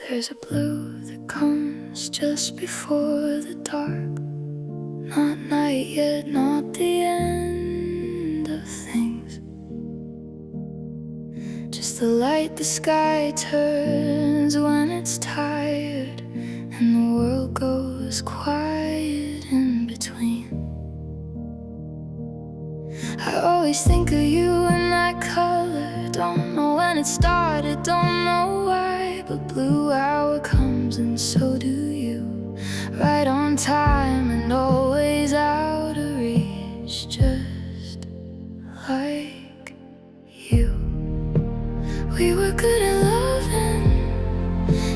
There's a blue that comes just before the dark. Not night yet, not the end of things. Just the light the sky turns when it's tired, and the world goes quiet in between. I always think of you in that color. Don't know when it started, don't know why, but blue hour comes and so do you. Right on time and always out of reach, just like you. We were good at loving,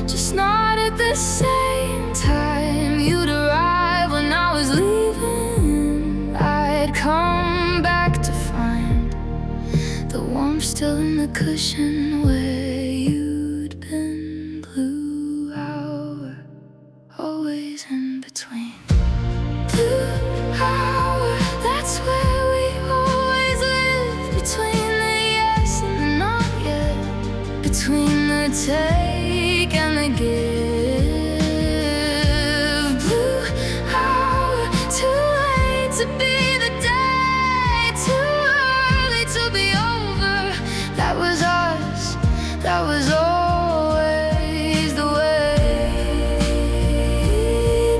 just not at the same time. You'd arrive when I was leaving, I'd come back to find the warmth still in the cushion where you'd been. Blue hour, always in between. Blue hour, that's where we always live, between the yes and the not yet, between the take and the give. Blue hour, too late to be the day, too early to be over. That was us, that was always the way.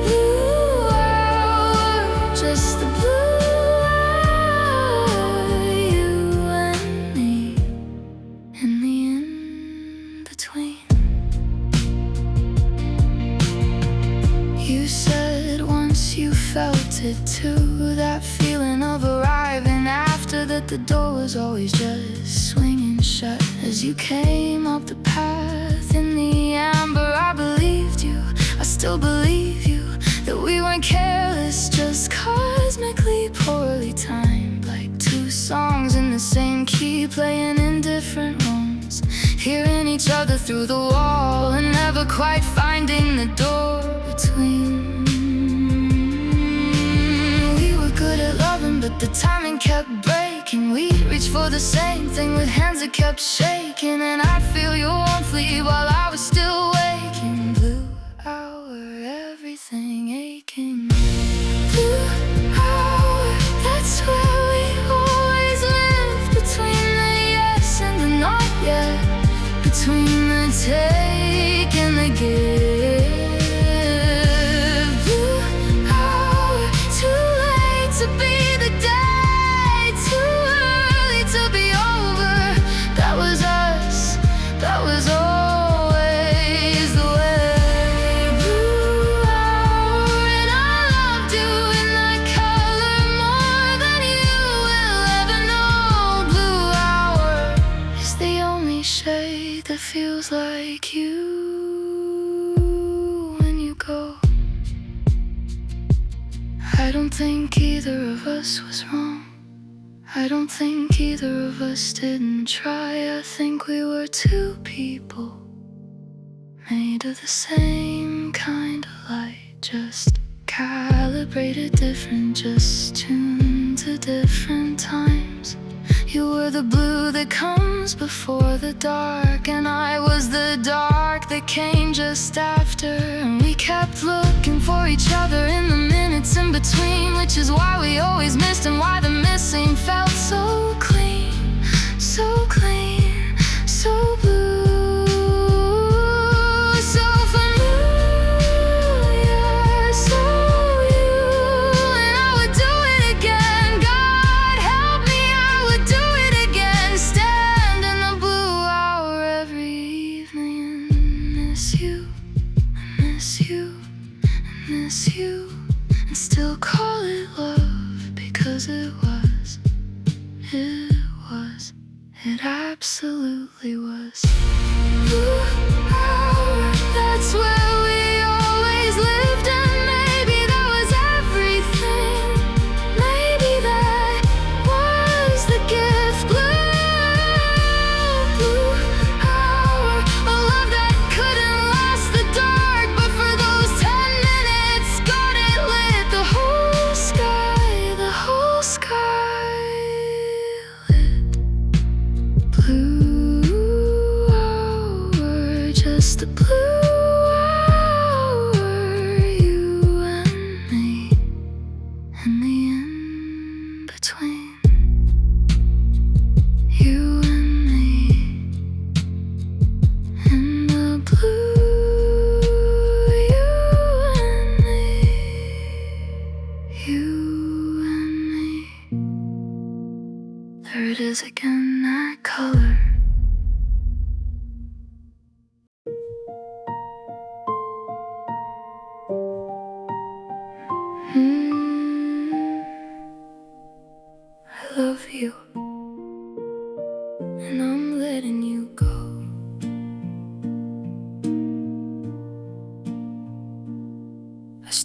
Blue hour, just the blue hour, you and me, in the in-between. You said once you felt it too, that feeling of arriving after that the door was always just swinging shut. As you came up the path in the amber, I believed you, I still believe you, that we weren't careless, just cosmically poorly timed, like two songs in the same key, playing in different rooms, hearing each other through the wall and never quite finding the door between. We were good at loving, but the timing kept breaking. We'd reach for the same thing with hands that kept shaking, and I'd feel your warmth leave while I was still waking. Blue hour, everything aching. Blue hour, that's where we always live, between the yes and the not yet, between the take and the give. Blue hour, too late to be the day, too early to be over. That was us, that was always the way. Blue hour, and I loved you in that color more than you will ever know. Blue hour is the only shade that feels like you when you go. I don't think either of us was wrong. I don't think either of us didn't try. I think we were two people made of the same kind of light, just calibrated different, just tuned to different times. You were the blue that comes before the dark, and I was the dark that came just after. And we kept looking for each other in the minutes in between, which is why we always missed and why the missing felt so clean, so clean, so blue. So familiar, so you, and I would do it again. God help me, I would do it again. Stand in the blue hour every evening and miss you, and miss you, and miss you, and still call it love, because it was, it absolutely was. Blue hour, that's where we always lived, and maybe that was everything. Maybe that was the gift. Blue hour, a love that couldn't last the dark, but for those 10 minutes, got it lit. The whole sky lit. Blue hour, just the blue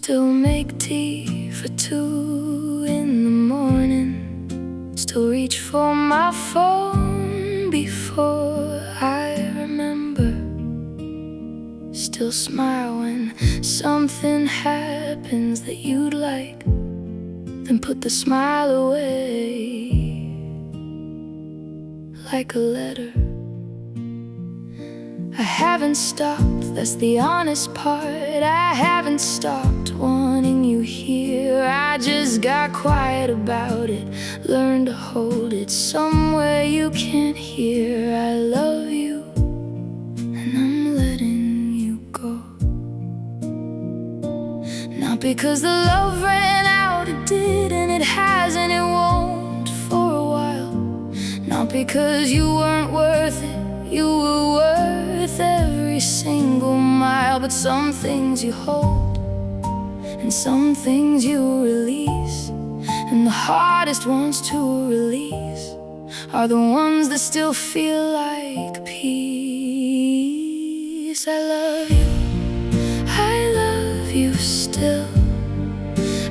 Still make tea for 2 in the morning. Still reach for my phone before I remember. Still smile when something happens that you'd like, then put the smile away like a letter. I haven't stopped, that's the honest part. I haven't stopped wanting you here. I just got quiet about it, learned to hold it somewhere you can't hear. I love you, and I'm letting you go. Not because the love ran out, it did, and it has, and it won't for a while. Not because you weren't worth it, you were worth every single mile. But some things you hold, and some things you release, and the hardest ones to release are the ones that still feel like peace. I love you, I love you still.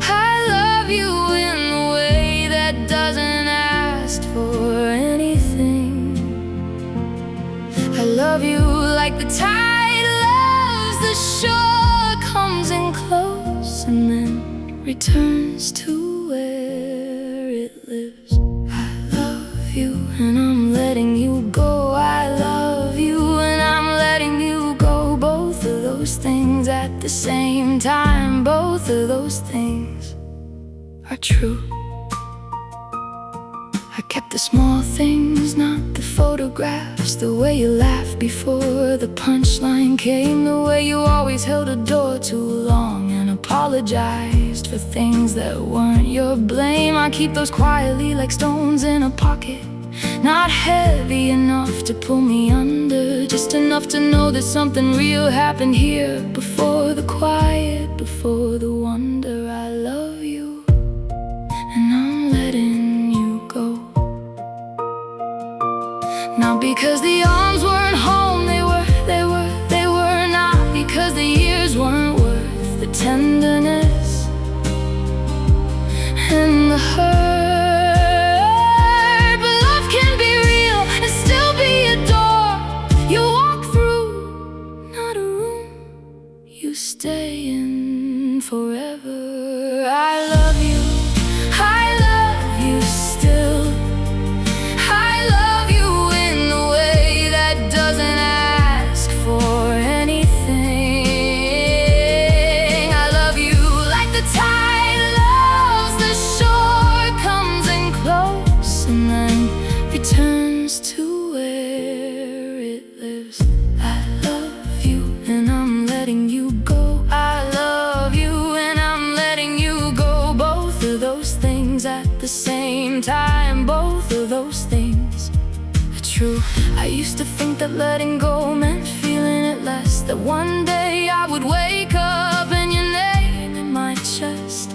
I love you in a way that doesn't ask for anything. I love you like the tide loves the shore, comes in close and then returns to where it lives. I love you and I'm letting you go. I love you and I'm letting you go. Both of those things at the same time. Both of those things are true. I kept the small things, not the photographs. The way you laughed before the punchline came. The way you always held a door too long and apologized for things that weren't your blame. I keep those quietly like stones in a pocket, not heavy enough to pull me under, just enough to know that something real happened here. Before the quiet, before the wonder. I love you and I'm letting you go. Not because the arms weren't home, they were not. Because the years weren't worth the tenderness and the hurt. But love can be real and still be a door you walk through, not a room you stay in forever. I love you, I love you still. I love you in a way that doesn't ask for anything. I love you like the tide loves the shore, comes in close and then returns to where it lives. I love you and I'm letting you go. I love you and I'm letting you go. Both of those things at the same time. Both of those things are true. I used to think that letting go meant feeling it less, that one day I would wake up and your name in my chest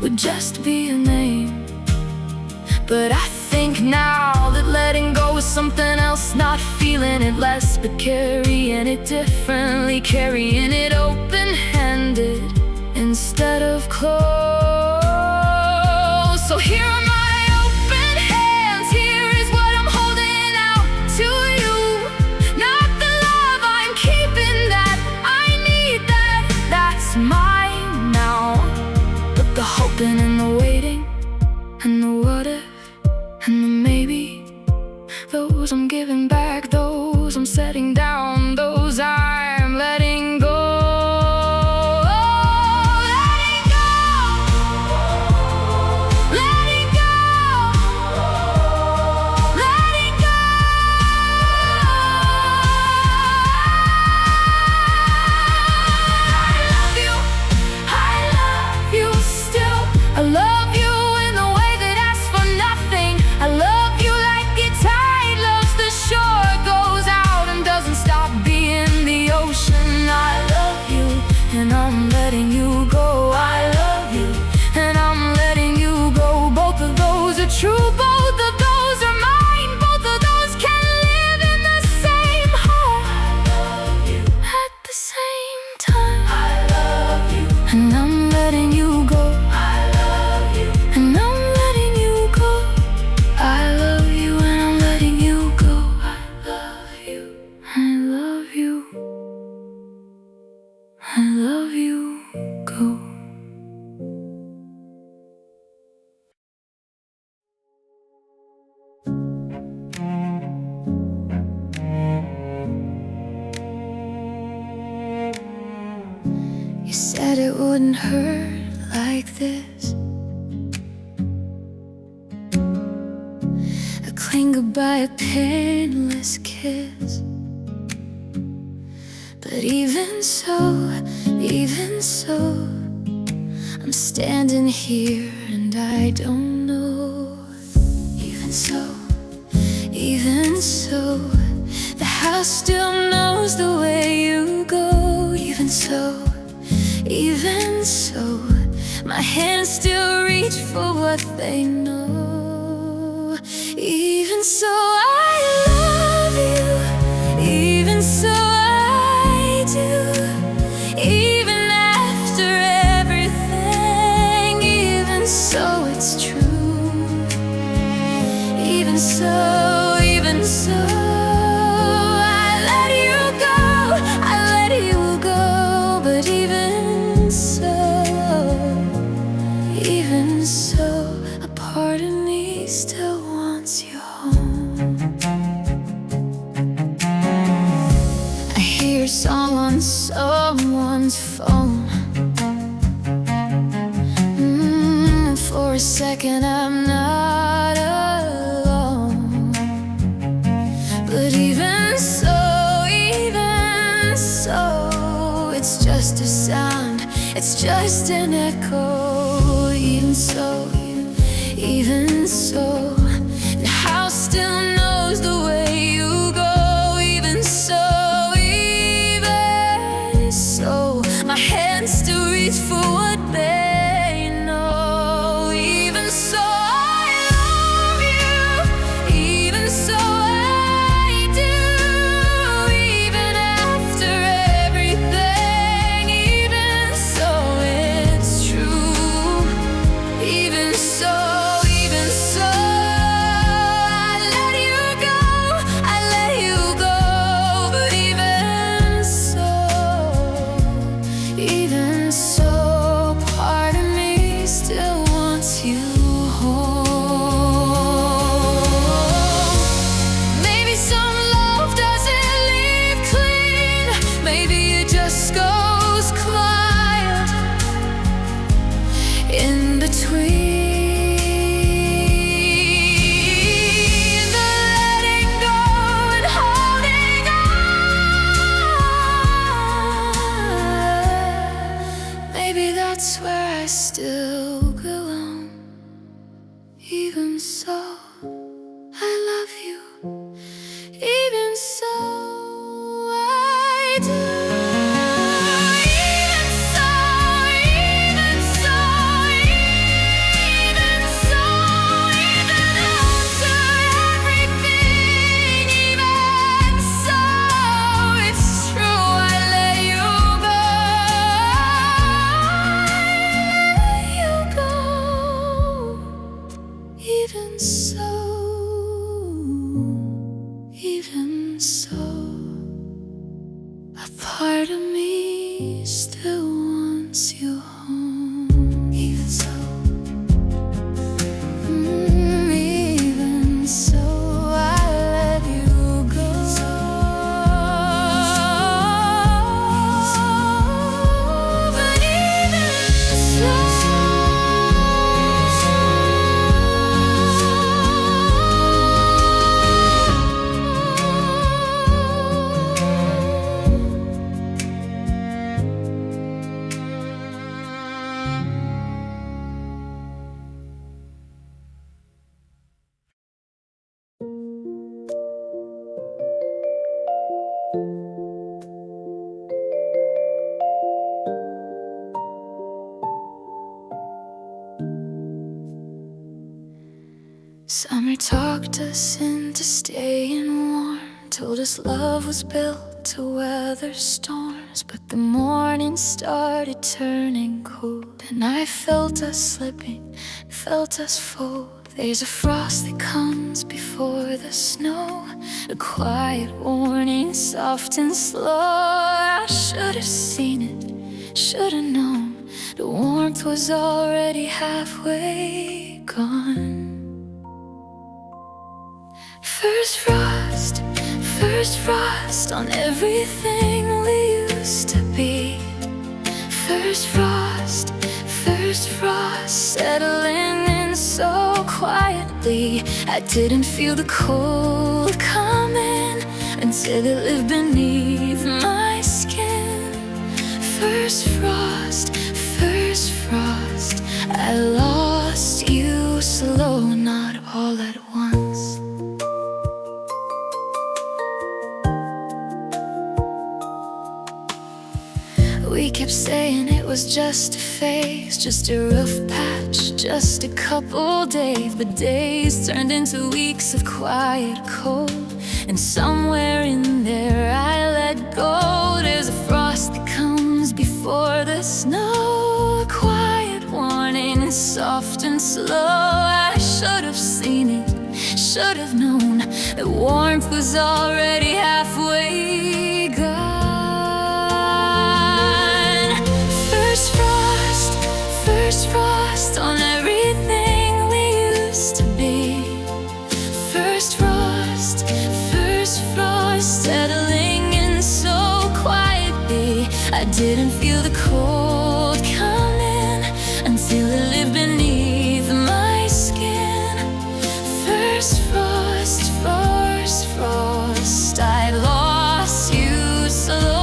would just be a name. But I think now that letting go is something else, not feeling it less, but carrying it differently, carrying it open-handed instead of closed. So here are my open hands, here is what I'm holding out to you. Not the love I'm keeping that I need, that's mine now. But the hoping and the waiting and the what if and the maybe, those I'm giving back, those I'm setting down, those I'm letting go. Letting go, letting go. it wouldn't hurt like this. A cling goodbye, a painless kiss. But even so, I'm standing here and I don't know. Even so, the house still knows the way you go. Even so, my hands still reach for what they know. Even so, I love you. Even so, I do. Even after everything, even so, it's true. Even so, I let you go, but even so, a part of me still wants you home. I hear a song on someone's phone. For a second I'm not alone. But even so, it's just a sound, it's just an echo. Even so, the house still knows the way you go. Even so, my hands still reach for what they know. Even so, I love you. Even so, I do. Even after everything, even so, it's true. Even so, I let you go, but even so, part of me still wants you home. Maybe some love doesn't leave clean. Maybe it just goes quiet in between. Maybe that's where I still belong. Even so, I love you. Even so, I do. Even so, even after everything, even so, it's true. I let you go. Even so, a part of me still wants you home. Even so, I let you go. But even so, summer talked us into staying warm, told us love was built to weather storms. But the morning started turning cold, and I felt us slipping, felt us fold. There's a frost that comes before the snow, a quiet warning, soft and slow. I should have seen it, should have known. The warmth was already halfway gone. First frost on everything we used to be. First frost, first frost, settling in so quietly. I didn't feel the cold coming until it lived beneath my skin. First frost, I lost you slow, not all at once. We kept saying it was just a phase, just a rough patch, just a couple days. But days turned into weeks of quiet cold, and somewhere in there I let go. There's a frost that comes before the snow, a quiet warning, and soft and slow. I should have seen it, should have known that warmth was already halfway gone. First frost on everything we used to be. First frost, settling in so quietly. I didn't feel the cold coming until it lived beneath my skin. First frost, I lost you slow.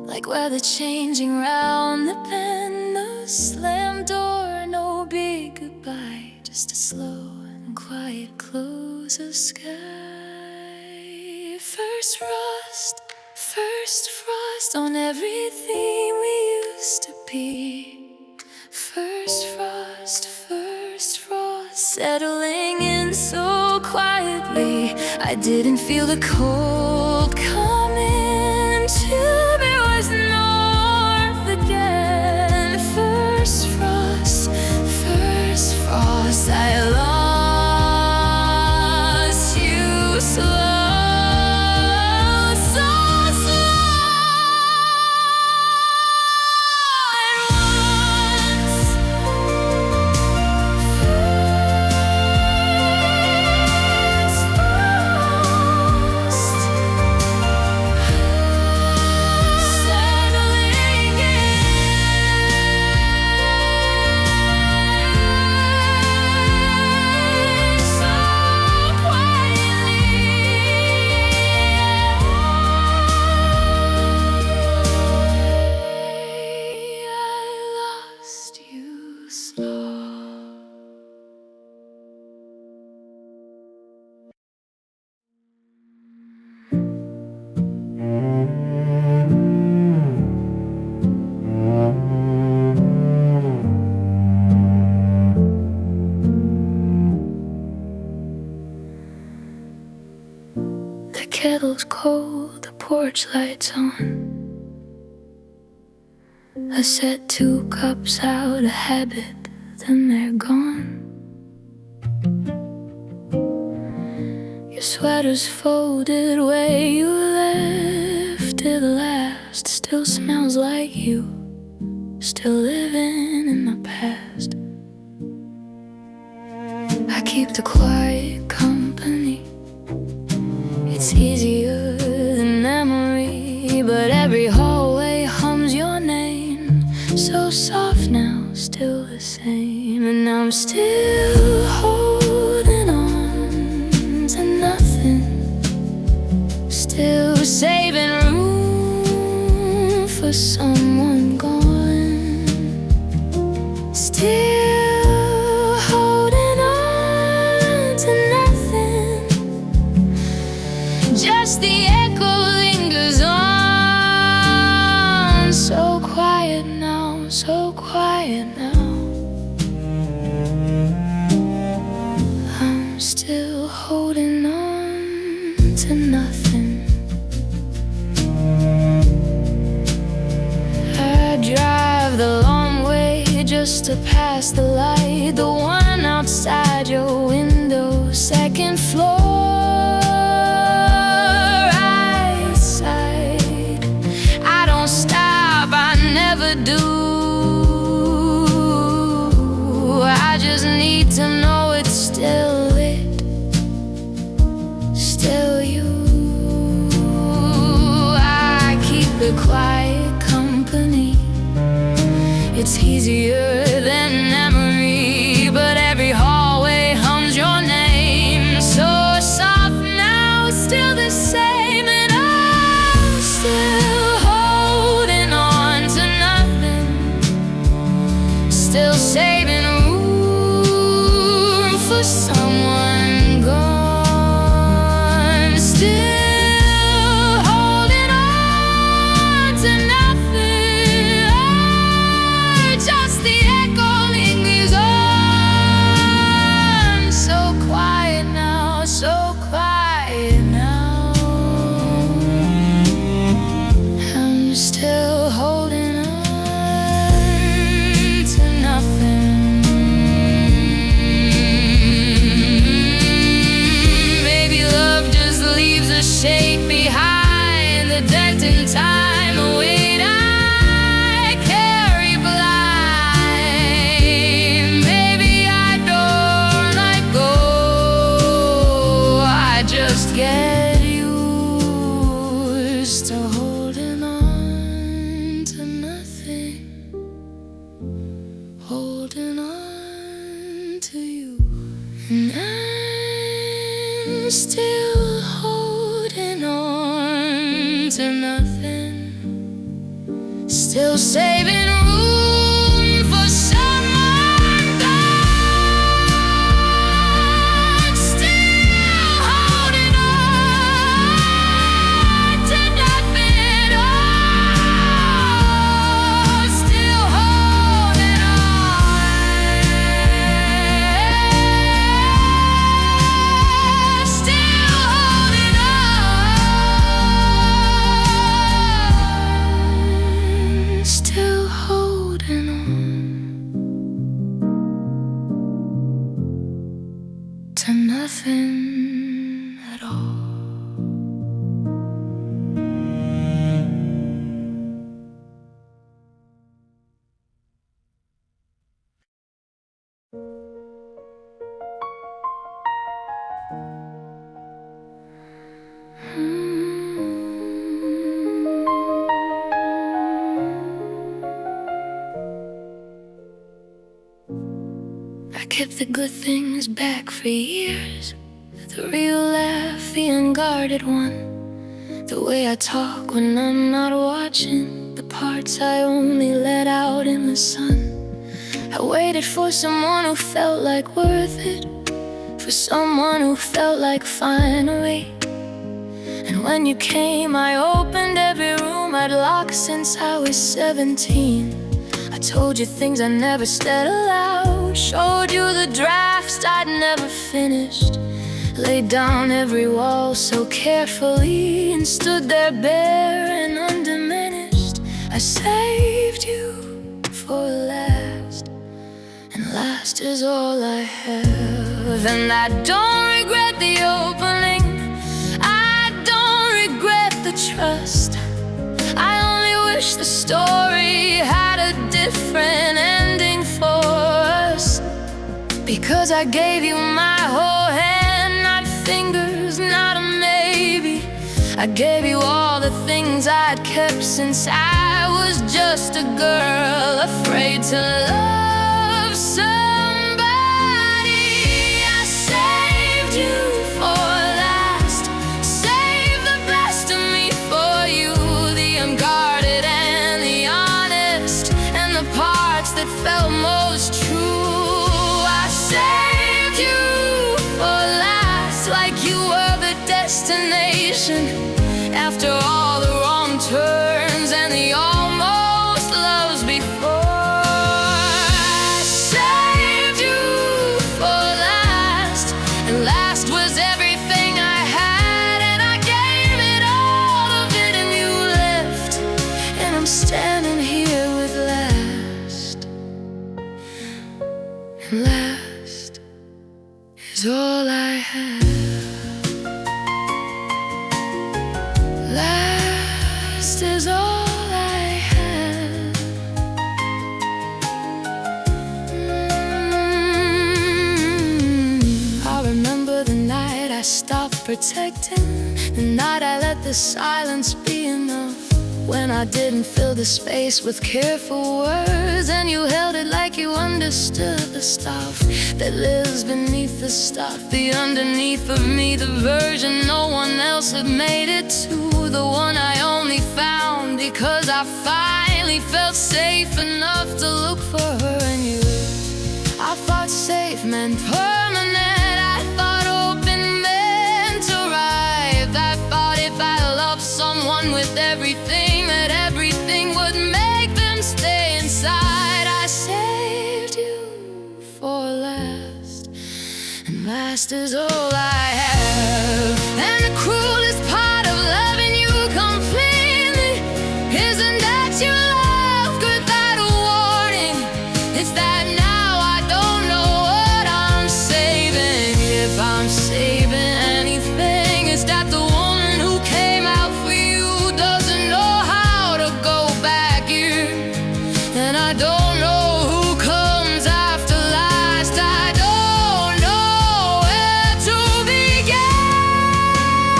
Like weather changing round the bend, no slam door, no big goodbye, just a slow and quiet close of sky. First frost on everything we used to be. First frost, settling in so quietly. I didn't feel the cold coming until there was north again. First frost, I lost you slow. The kettle's cold, the porch lights on. I set 2 cups out of habit, then they're gone. Your sweater's folded where you left it last. Still smells like you, still living in the past. I keep the quiet company. It's easier than memory, but every hallway hums your name. So soft now, still the same. And I'm still holding on to nothing, still saving room for someone gone. Still holding on to nothing, just the echo lingers on. So quiet now, so quiet now. I'm still holding on to nothing. I drive the long way just to pass the light, the one outside your window, 2nd floor. get used to holding on to nothing, holding on to you. And I'm still holding on to nothing, still saving room for someone gone, still holding on to nothing, oh, still holding on, still holding on, still holding on to nothing at all. I kept the good things back for years, the real laugh, the unguarded one, the way I talk when I'm not watching, the parts I only let out in the sun. I waited for someone who felt like worth it, for someone who felt like finally. And when you came, I opened every room I'd locked since I was 17. I told you things I never said aloud, showed you the drafts I'd never finished, laid down every wall so carefully, and stood there bare and undiminished. I saved you for last, and last is all I have. And I don't regret the opening, I don't regret the trust. I only wish the story had a different ending for us, because I gave you my whole hand, not fingers, not a maybe. I gave you all the things I'd kept since I was just a girl, afraid to love somebody. I saved you for last, saved the best of me for you, the unguarded and the honest, and the parts that felt most true. I saved you for last, like you were the destination, after all the wrong turns and the almost loves before. I saved you for last, and last was everything I had, and I gave it all of it and you left, and I'm standing here with last, and last is all I have. Last is all I have. I remember the night I stopped protecting, the night I let the silence be enough, when I didn't fill the space with careful words, and you held it like you understood the stuff that lives beneath the stuff, the underneath of me, the version no one else had made it to, the one I only found because I finally felt safe enough to look for her in you. I thought safe meant permanent, I thought open meant arrived, I thought if I loved someone with everything, that everything would make them stay inside. I saved you for last, and last is all I have. And the cruelest part of loving you completely isn't that you loved without a warning, it's that now I don't know what I'm saving. If I'm saving anything, it's that the woman who came out for you doesn't know how to go back here, and I don't know who comes after last. I don't know where to begin.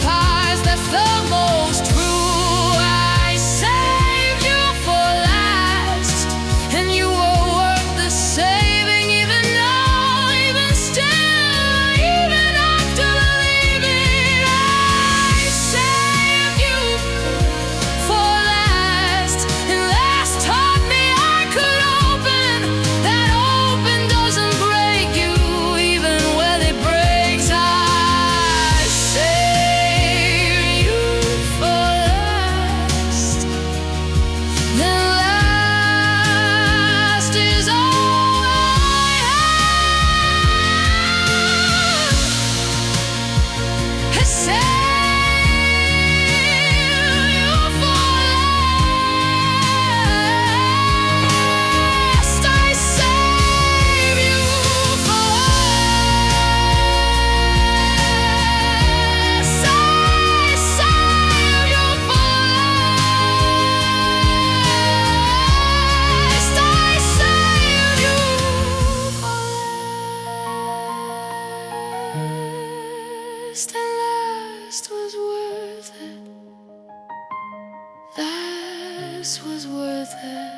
parts that felt most true. I saved you for last, and you were worth the saving, even now, even still, even after leaving. I saved you for last, and last taught me I could open. That open doesn't break you, even when it breaks. I saved you for last, then last is all I have. I saved you for last. I saved you for last. I saved you for last. I saved you for last. And last was worth it. Last was worth it.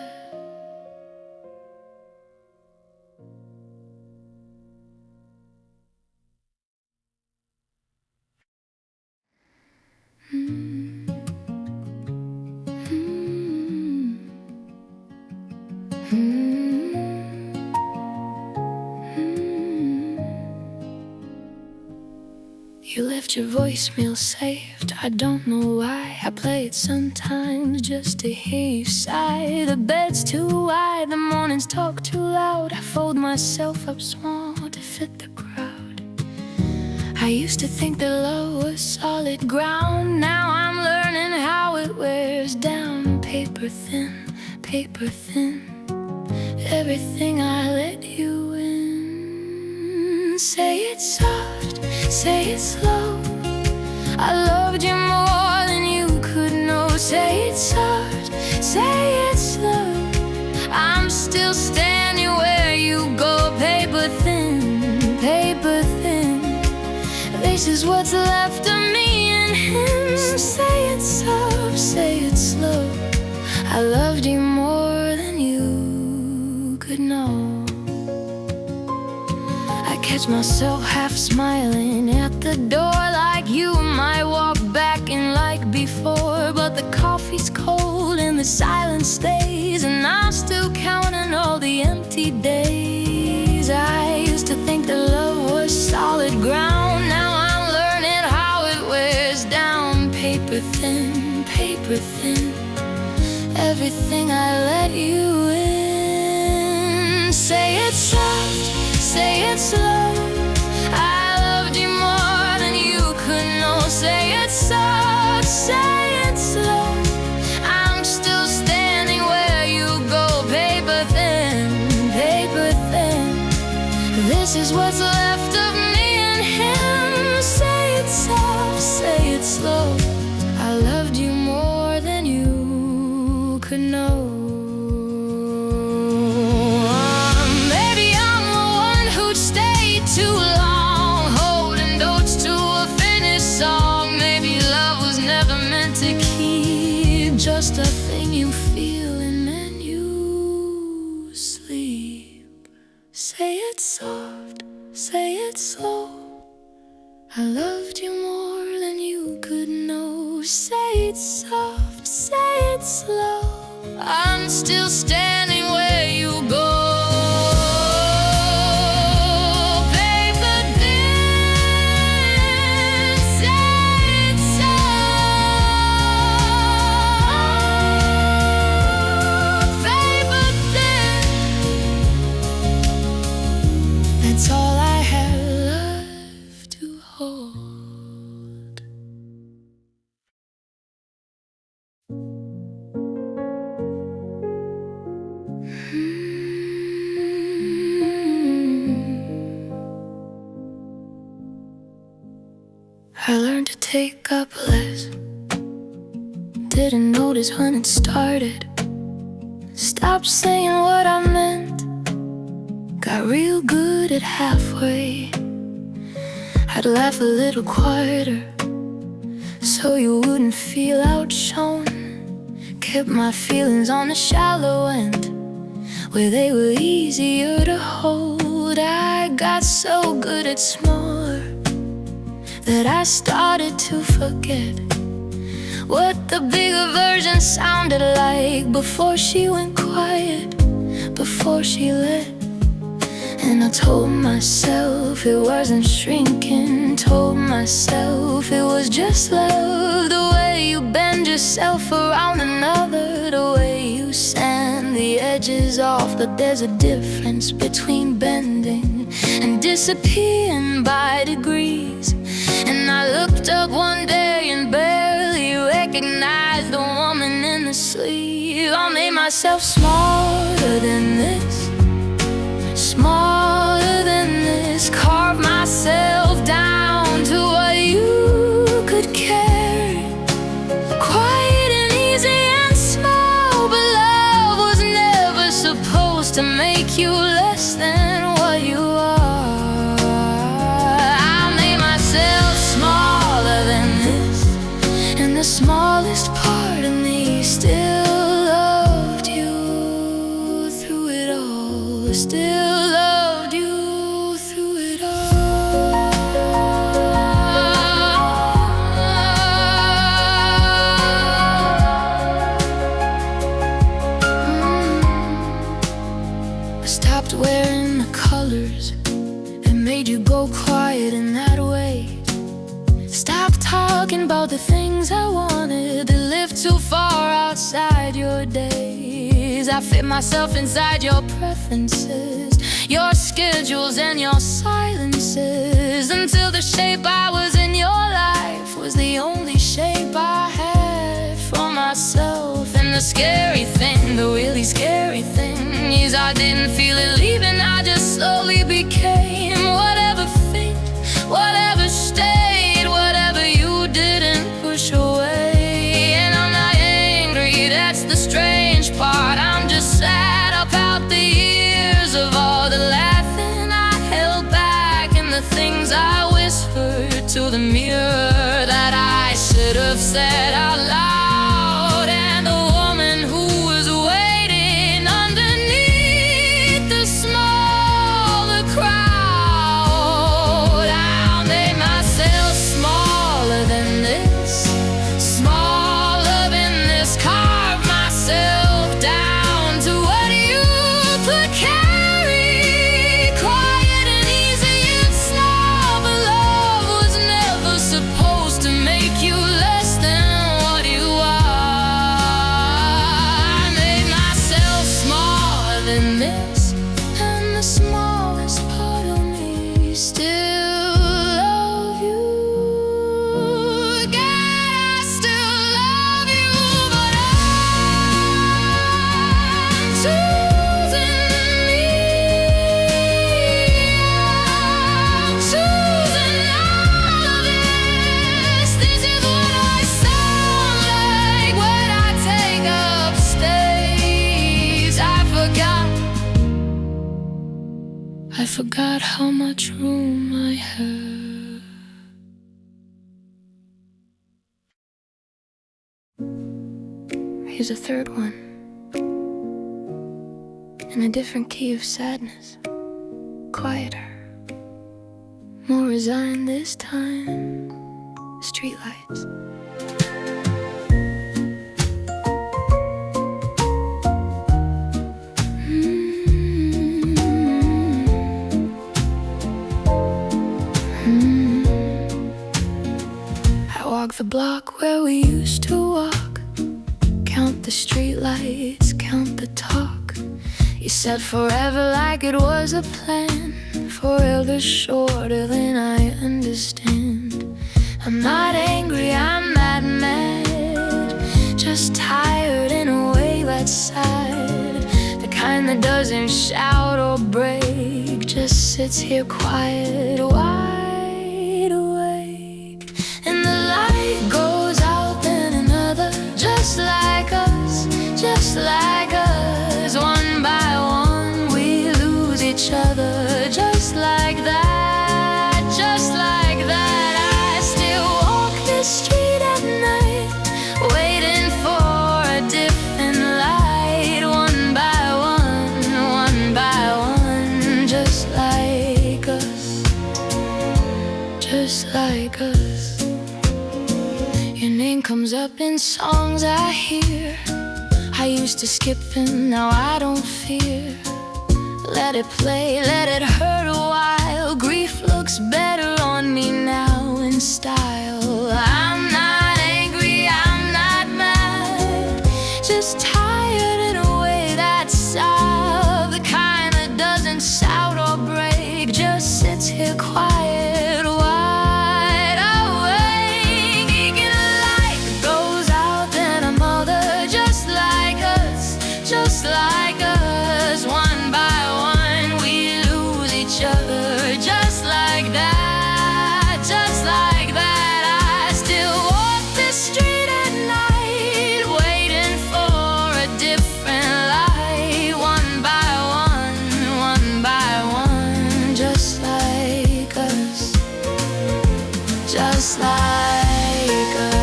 You left your voicemail saved. I don't know why. I play it sometimes just to hear you sigh. The bed's too wide, the mornings talk too loud. I fold myself up small to fit the crowd. I used to think that love was solid ground. Now I'm learning how it wears down. Paper thin, paper thin. Everything I let you in. Say it soft, say it slow. I loved you more than you could know. Say it soft, say it slow. I'm still standing where you go. Paper thin, paper thin. This is what's left of me and him. Say it soft, say it slow. I loved you more than you could know. I catch myself half smiling at the door, like you might walk back in like before. But the coffee's cold and the silence stays, and I'm still counting all the empty days. I used to think that love was solid ground. Now I'm learning how it wears down. Paper thin, paper thin. Everything I let you in. Say it soft, say it slow. I loved you more than you could know. Say it soft, say it slow. I'm still standing where you go. Paper thin, paper thin. This is what's left of me and him. Say it soft, say it slow. I loved you more than you could know. Maybe I'm the one who'd stay too long, holding notes to a finished song. Maybe love was never meant to keep, just a thing you feel and then you sleep. Say it soft, say it slow. I loved you more than you could know. Say it soft, say it slow. I'm still standing where you go. Paper thin, say it soft. Paper thin. That's all I had left to hold. I learned to take up less. Didn't notice when it started. Stopped saying what I meant. Got real good at halfway. I'd laugh a little quieter. so you wouldn't feel outshone. Kept my feelings on the shallow end, where they were easier to hold. I got so good at smaller that I started to forget what the bigger version sounded like before she went quiet, before she let. And I told myself it wasn't shrinking, told myself it was just love. The way you bend yourself around another, the way you sand the edges off. But there's a difference between bending and disappearing by degrees. And I looked up one day and barely recognized the woman in the sleeve. I made myself smarter than this, smaller than this. Carved myself down to what you could carry. Quiet and easy and small, but love was never supposed to make you less than what you are. I made myself smaller than this, and the smallest part of me still loved you through it all. Still loved you through it all. I stopped wearing the colors that made you go quiet in that way. Stop talking about the things I wanted that lived too far outside your days. I fit myself inside your preferences, your schedules and your silences, until the shape I was in your life was the only shape I had for myself. And the scary thing, the really scary thing, is I didn't feel it leaving. I just slowly became whatever fate, whatever stayed, whatever you didn't push away. And I'm not angry, that's the strange part. I'm just sad about the years of all the laughing I held back, and the things I whispered to the mirror that I should have said out loud. And the woman who was waiting underneath the smaller crowd. I made myself smaller than this, smaller than this. Carved myself down to what you could carry. Quiet and easy and small, but love was never supposed to make you less than what you are. I made myself smaller than this, and the smallest part of me still love you. God, I still love you, but I'm choosing me. I'm choosing all of this. This is what I sound like when I take up space. I forgot how much room I have. Here's a third one, in a different key of sadness, quieter, more resigned this time. Streetlights. I walk the block where we used to walk, count the streetlights, count the talk. You said forever like it was a plan, forever shorter than I understand. I'm not angry, I'm not mad, just tired in a way that's sad. The kind that doesn't shout or break, just sits here quiet, wide awake. And the light goes out, then another, just like us, just like us. One by one we lose each other, just like that, just like that. I still walk this street at name comes up in songs I hear. I used to skip and now I don't fear. Let it play, let it hurt a while. Grief looks better on me now in style. I'm not angry, I'm not mad, just tired in a way that's sad. The kind that doesn't shout or break, just sits here quiet, wide awake. Eager light goes out, then another, just like us, just like us. One by one we lose each other, just like that, just like that. I still walk this street at night, waiting for a different light. One by one, just like us, just like us.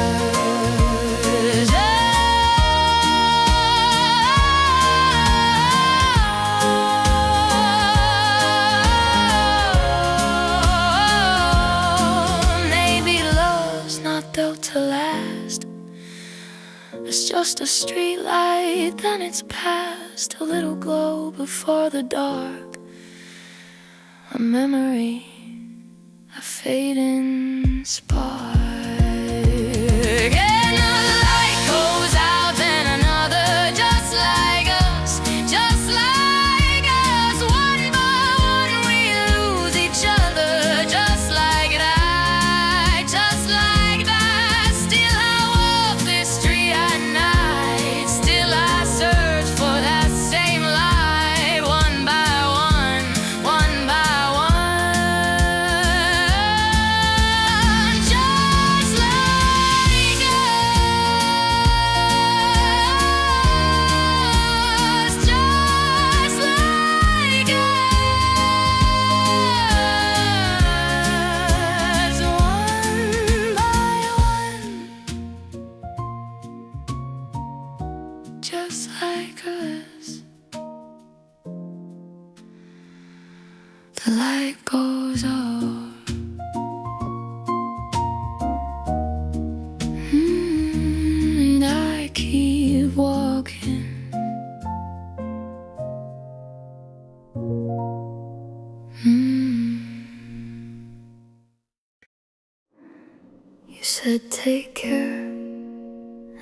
Maybe love's not built to last. It's just a street light, then it's past. A little glow before the dark, a memory, a fading spark. And a light goes out, then another, just like us, just like us. One by one we lose each other, just like that, just like that. Still I walk this street at night, still I search for that same light. One by one, one by one, just like us, just like us. One by one, just like us. The light goes off. And I keep walking. You said take care,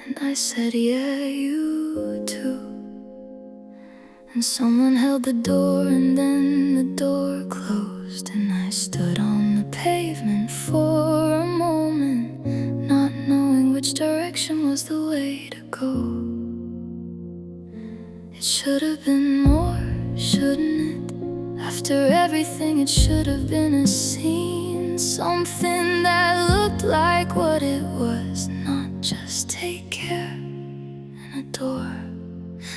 and I said yeah, you too. And someone held the door, and then the door closed, and I stood on the pavement for a moment, not knowing which direction was the way to go. It should have been more, shouldn't it? After everything, it should have been a scene, something that looked like what it was, not just take care and adore.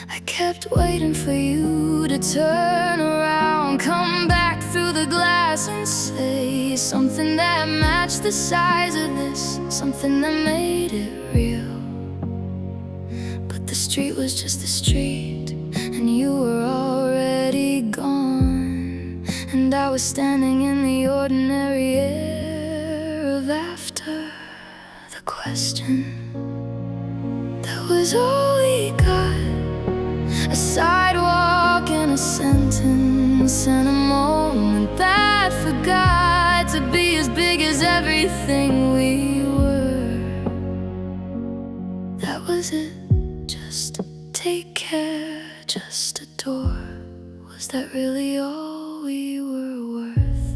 I kept waiting for you to turn around, come back through the glass and say something that matched the size of this, something that made it real. But the street was just a street, and you were already gone, and I was standing in the ordinary air of after the question. That was all we got. A sidewalk and a sentence and a moment that forgot to be as big as everything we were. That was it, just take care, just adore. Was that really all we were worth?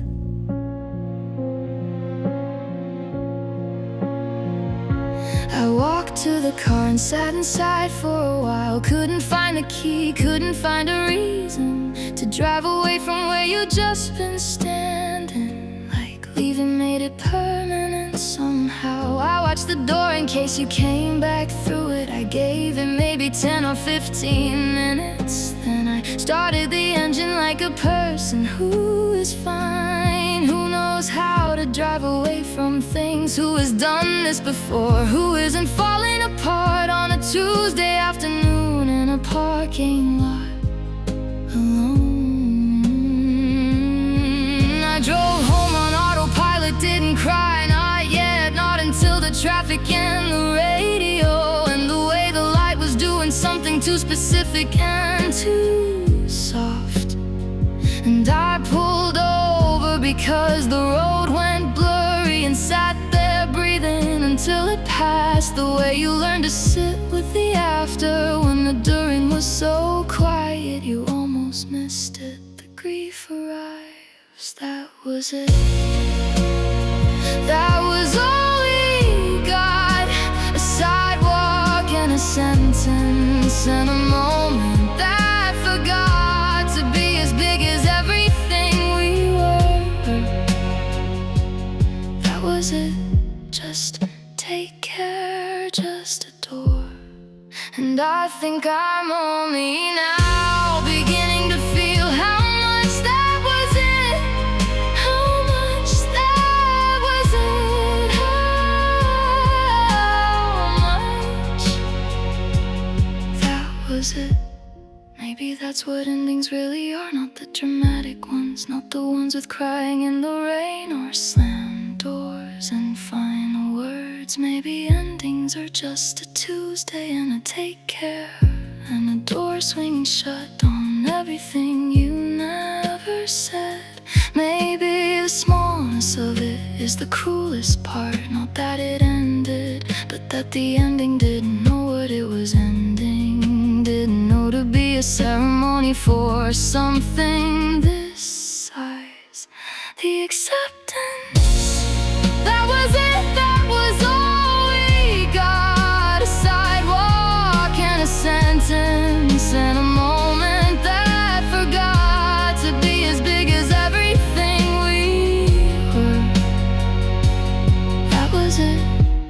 I walked to the car and sat inside for a while. Couldn't find the key, couldn't find a reason to drive away from where you'd just been standing. Like leaving made it permanent somehow. I watched the door in case you came back through it. I gave it maybe 10 or 15 minutes. Then I started the engine like a person who is fine, who knows how to drive away from things, who has done this before, who isn't falling apart on a Tuesday afternoon in a parking lot alone. I drove home on autopilot, didn't cry, not yet, not until the traffic and the radio, and the way the light was doing something too specific and too soft. And I pulled over because the road went blurry, and sat there breathing until it passed. The way you learn to sit with the after when the during was so quiet you almost missed it. The grief arrives, that was it. That was all we got, a sidewalk and a sentence and a moment that forgot to be as big as everything we were. That was it, just take care, just adore. And I think I'm only now beginning to feel how much that was it. How much that was it. How much that was it. Maybe that's what endings really are. Not the dramatic ones, not the ones with crying in the rain or slammed doors and final words. Maybe endings are just a Tuesday and a take care, and a door swinging shut on everything you never said. Maybe the smallness of it is the cruelest part. Not that it ended, but that the ending didn't know what it was ending. Didn't know to be a ceremony for something this size. The acceptance, that was it, that was all we got. A sidewalk and a sentence and a moment that forgot to be as big as everything we were. That was it,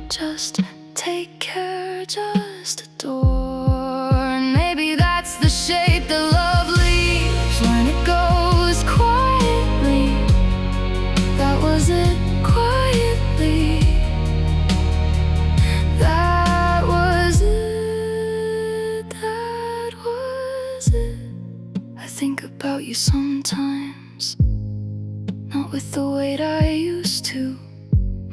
just take care, just adore. And maybe that's the shape that love leaves when it goes quietly. That was it, quietly. That was it, that was it. I think about you sometimes, not with the weight I used to,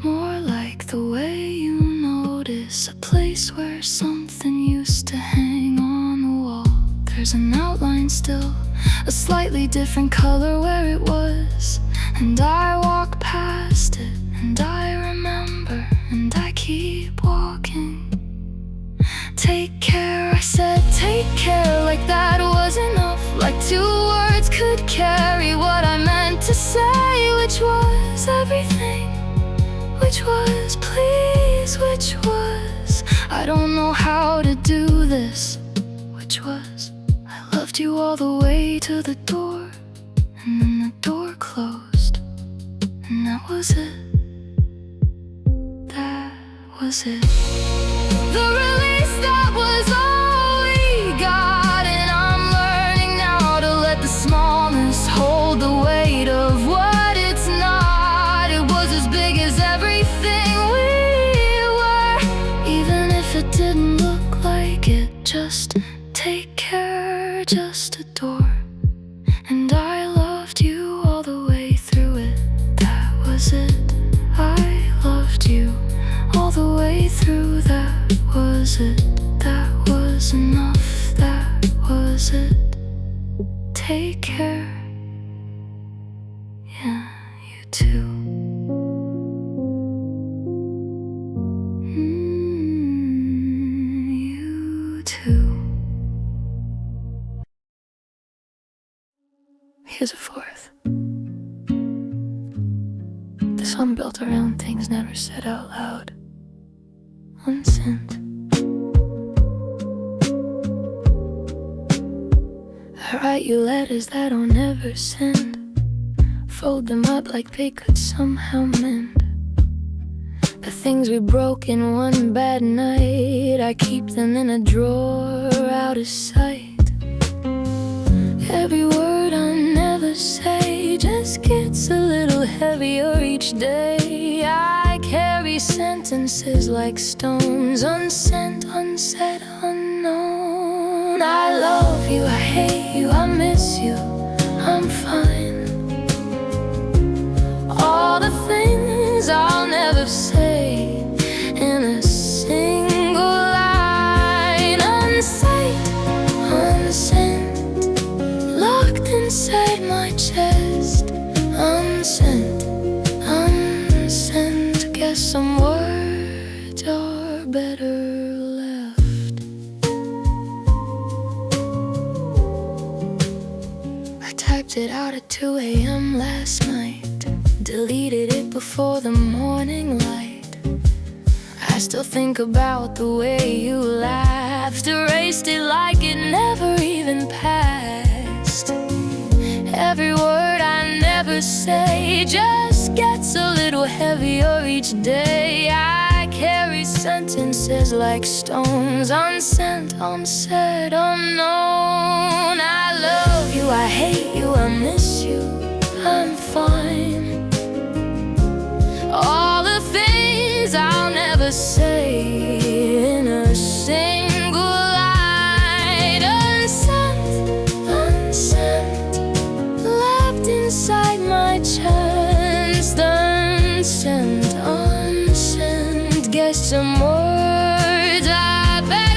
more like the way you notice a place where something used to hang on the wall. There's an outline still, a slightly different color where it was, and I walk past it, and I remember, and I keep walking. Take care, I said, take care, like that was enough, like 2 words could carry what I meant to say, which was everything, which was please, which was I don't know how to do this, which was I loved you all the way to the door, and then the door closed, and that was it. That was it. The release, that was all we got. And I'm learning now to let the smallness hold the weight of what it's not. It was as big as everything we were, even if it didn't look like it. Just take care, just adore. And I loved you all the way through it. That was it. I loved you all the way through. That was it. That was enough. That was it. Take care. Yeah, you too. You too. Here's a fourth. The song built around things never said out loud. Unsent. I write you letters that I'll never send, fold them up like they could somehow mend the things we broke in one bad night. I keep them in a drawer out of sight. Every word I never say just gets a little heavier each day. I carry sentences like stones, unsent, unsaid, unknown. I love you, I hate you, I miss you, I'm fine. All the things I'll never say, and better left. I typed it out at 2 a.m. last night, deleted it before the morning light. I still think about the way you laughed, erased it like it never even passed. Every word I never say just gets a little heavier each day. I carry sentences like stones, unsent, unsaid, unknown. I love you, I hate you, I miss you, I'm fine. All the things I'll never say in a single line. Unsent, unsent, left inside my chest. Unsent, unsent, guess some words I better.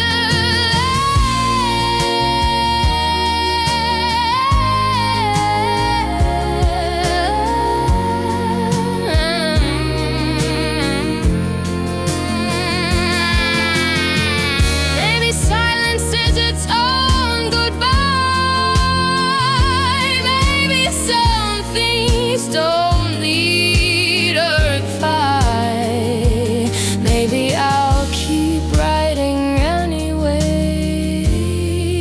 Don't need a reply. Maybe I'll keep writing anyway,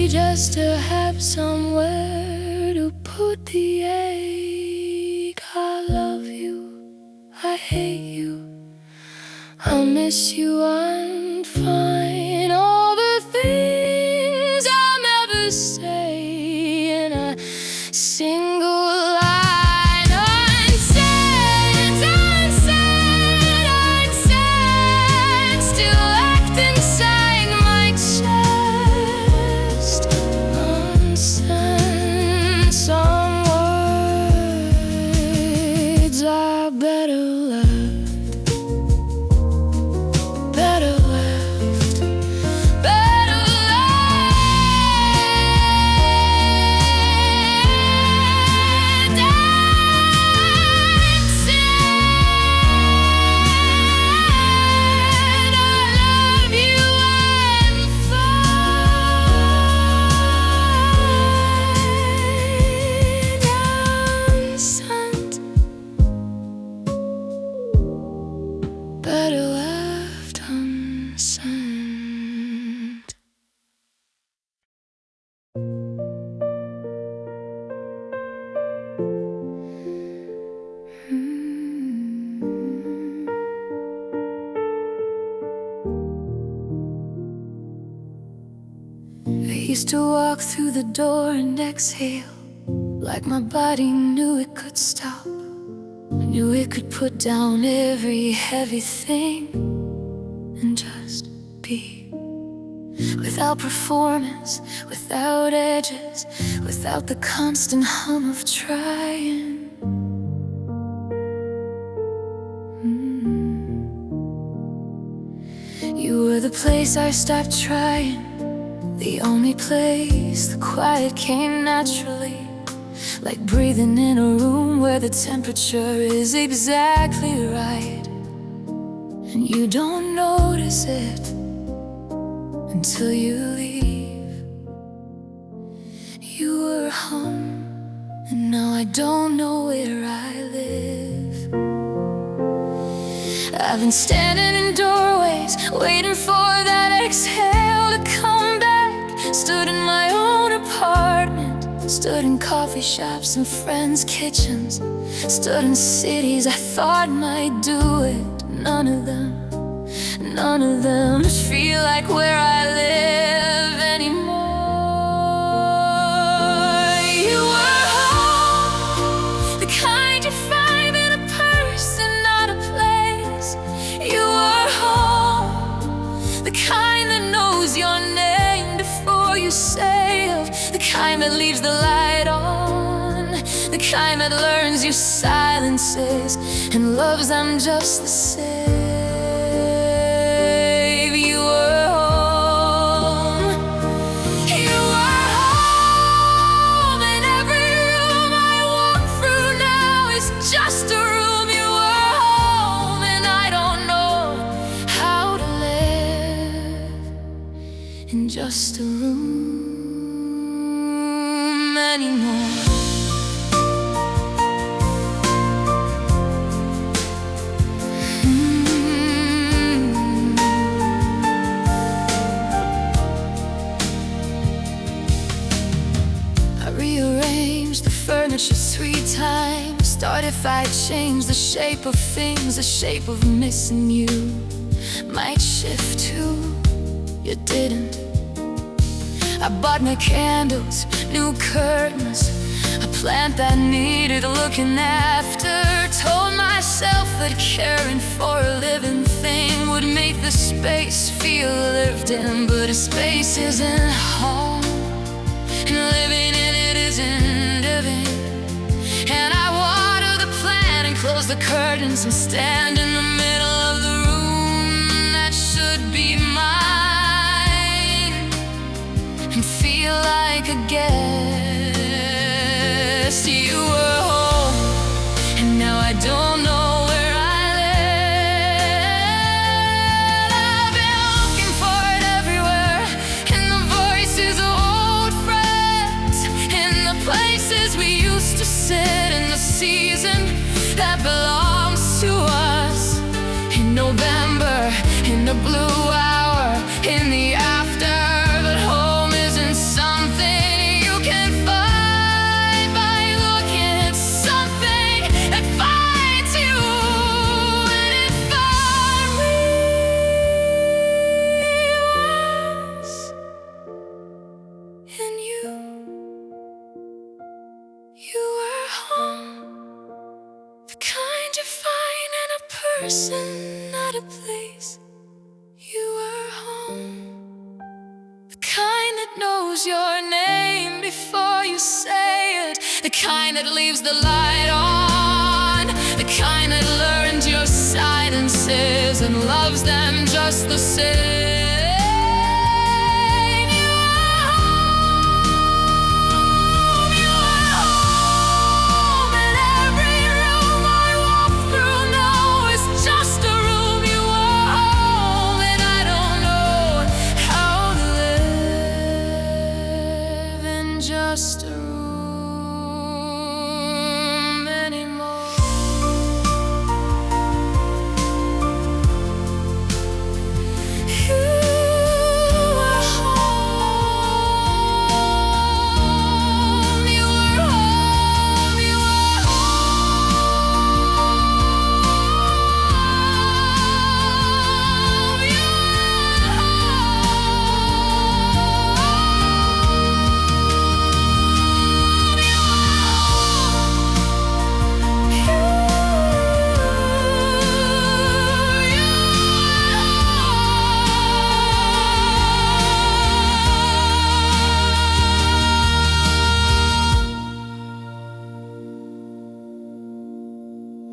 just to have somewhere to put the ache. I love you, I hate you, I miss you, I'm fine. All the things I'll never say in a single line. Better left unsent. I used to walk through the door and exhale, like my body knew it could stop. Knew it could put down every heavy thing and just be. Without performance, without edges, without the constant hum of trying. You were the place I stopped trying, the only place the quiet came naturally. Like breathing in a room where the temperature is exactly right, and you don't notice it until you leave. You were home, and now I don't know where I live. I've been standing in doorways, waiting for that exhale to come back. Stood in my own apartment, stood in coffee shops and friends' kitchens, stood in cities I thought might do it. None of them feel like where I live anymore. You were home, the kind you find in a person, not a place. You were home, the kind that knows your name before you say it, the kind that leaves the light on, the kind that learns your silences and loves them just the same. You were home, you were home, and every room I walk through now is just a room. You were home, and I don't know how to live in just a room anymore. I rearranged the furniture 3 times. Started fight, changed the shape of things. The shape of missing you might shift too. You didn't. I bought new candles, new curtains, a plant that needed looking after. Told myself that caring for a living thing would make the space feel lived in. But a space isn't home, and living in it isn't living. And I water the plant and close the curtains and stand in the middle of the room that should be mine, and feel like a guest. You were home, and now I don't know where I live. I've been looking for it everywhere, in the voices of old friends, in the places we used to sit, in the season that belongs to us, in November, in the blue hour, in the after. But home isn't something you can find by looking at something that finds you. And it found me once, and you were home. The kind you find in a person, not a place. You were home. The kind that knows your name before you say it. The kind that leaves the light on. The kind that learned your silences and loves them just the same.